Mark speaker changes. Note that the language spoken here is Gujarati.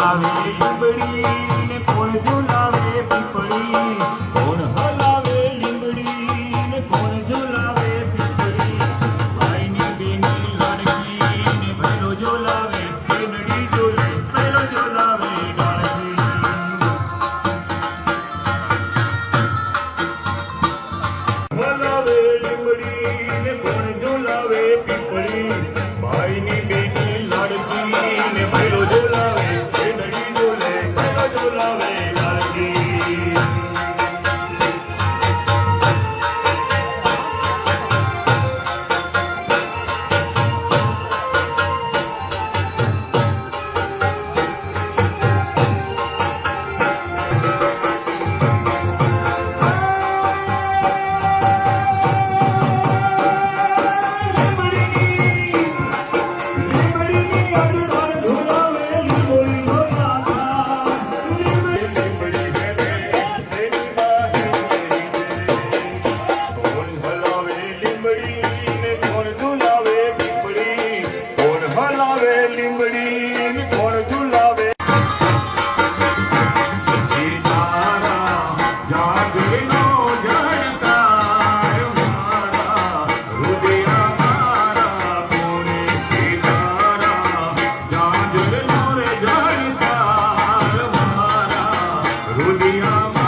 Speaker 1: ઝુલાવે લીંબડી ને કોણ ઝુલાવે પીપળી કોણ હલાવે લીંબડી ને કોણ ઝુલાવે પીપળી ભાઈની બેની લાડકી ને ભૈલો ઝુલાવે બેનડી ઝૂલે ભૈલો ઝુલાવે ડાળકી હલાવે લીંબડી ને કોણ ઝુલાવે પીપળી ભાઈની બેની લાડકી ને ભૈલો ઝુલાવે બેનડી ઝૂલે ભૈલો ઝુલાવે ડાળકી રુદિયા